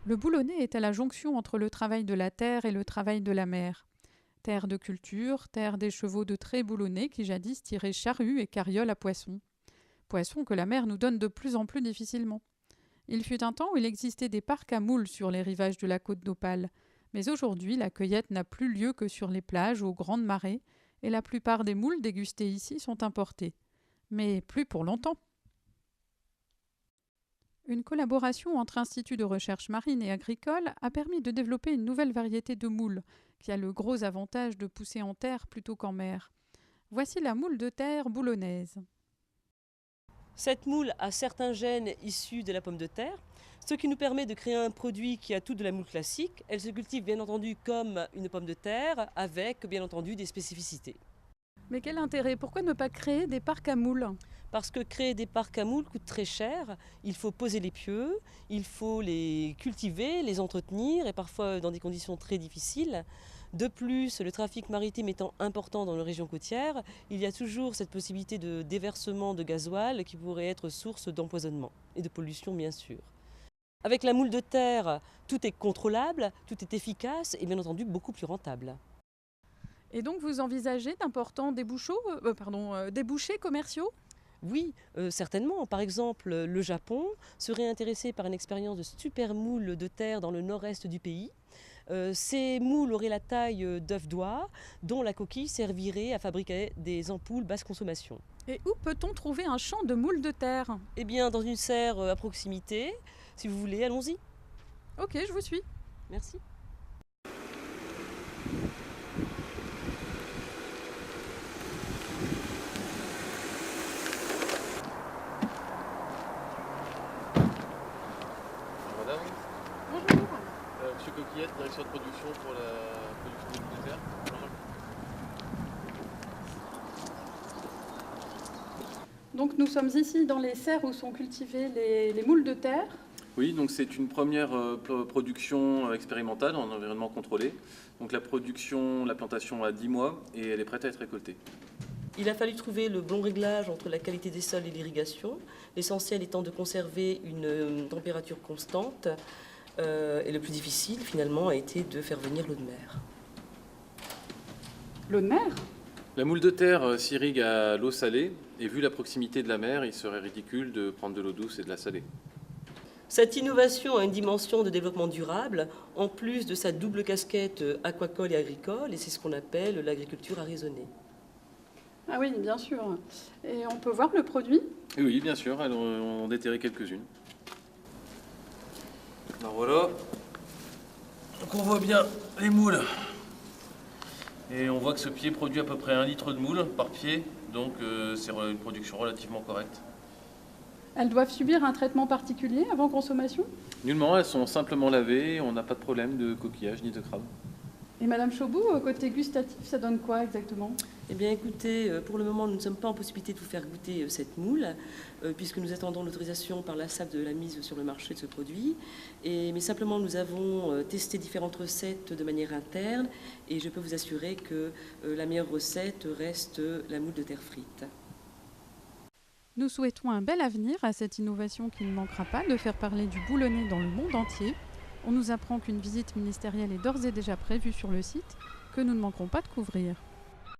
Le boulonnais est à la jonction entre le travail de la terre et le travail de la mer. Terre de culture, terre des chevaux de trait boulonnais qui jadis tiraient charrues et carrioles à poissons. Poissons que la mer nous donne de plus en plus difficilement. Il fut un temps où il existait des parcs à moules sur les rivages de la côte d'Opale, mais aujourd'hui la cueillette n'a plus lieu que sur les plages aux grandes marées, et la plupart des moules dégustés ici sont importés. Mais plus pour longtemps. Une collaboration entre instituts de recherche marine et agricole a permis de développer une nouvelle variété de moule, qui a le gros avantage de pousser en terre plutôt qu'en mer. Voici la moule de terre boulonnaise. Cette moule a certains gènes issus de la pomme de terre, ce qui nous permet de créer un produit qui a tout de la moule classique. Elle se cultive bien entendu comme une pomme de terre, avec bien entendu des spécificités. Mais quel intérêt? Pourquoi ne pas créer des parcs à moules? Parce que créer des parcs à moules coûte très cher, il faut poser les pieux, il faut les cultiver, les entretenir et parfois dans des conditions très difficiles. De plus, le trafic maritime étant important dans nos régions côtières, il y a toujours cette possibilité de déversement de gasoil qui pourrait être source d'empoisonnement et de pollution bien sûr. Avec la moule de terre, tout est contrôlable, tout est efficace et bien entendu beaucoup plus rentable. Et donc vous envisagez d'importants débouchés commerciaux? Oui, certainement. Par exemple, le Japon serait intéressé par une expérience de super moules de terre dans le nord-est du pays. Ces moules auraient la taille d'œufs d'oie, dont la coquille servirait à fabriquer des ampoules basse consommation. Et où peut-on trouver un champ de moules de terre? Eh bien, dans une serre à proximité, si vous voulez, allons-y. Ok, je vous suis. Merci. Madame, Bonjour. Monsieur Coquillette, direction de production pour la production de pommes de terre. Bonjour. Donc nous sommes ici dans les serres où sont cultivées les moules de terre. Oui, donc c'est une première production expérimentale en environnement contrôlé. Donc la production, la plantation a 10 mois et elle est prête à être récoltée. Il a fallu trouver le bon réglage entre la qualité des sols et l'irrigation, l'essentiel étant de conserver une température constante. Et le plus difficile, finalement, a été de faire venir l'eau de mer. L'eau de mer? La moule de terre s'irrigue à l'eau salée et vu la proximité de la mer, il serait ridicule de prendre de l'eau douce et de la saler. Cette innovation a une dimension de développement durable, en plus de sa double casquette aquacole et agricole, et c'est ce qu'on appelle l'agriculture arraisonnée. Ah oui, bien sûr. Et on peut voir le produit? Et oui, bien sûr, alors, on en déterrait quelques-unes. Alors voilà, donc on voit bien les moules. Et on voit que ce pied produit à peu près 1 litre de moules par pied, donc c'est une production relativement correcte. Elles doivent subir un traitement particulier avant consommation? Nullement, elles sont simplement lavées, on n'a pas de problème de coquillage ni de crabe. Et Madame Chaubout, côté gustatif, ça donne quoi exactement? Eh bien écoutez, pour le moment nous ne sommes pas en possibilité de vous faire goûter cette moule, puisque nous attendons l'autorisation par la SAP de la mise sur le marché de ce produit. Mais simplement nous avons testé différentes recettes de manière interne et je peux vous assurer que la meilleure recette reste la moule de terre frite. Nous souhaitons un bel avenir à cette innovation qui ne manquera pas de faire parler du boulonnais dans le monde entier. On nous apprend qu'une visite ministérielle est d'ores et déjà prévue sur le site, que nous ne manquerons pas de couvrir.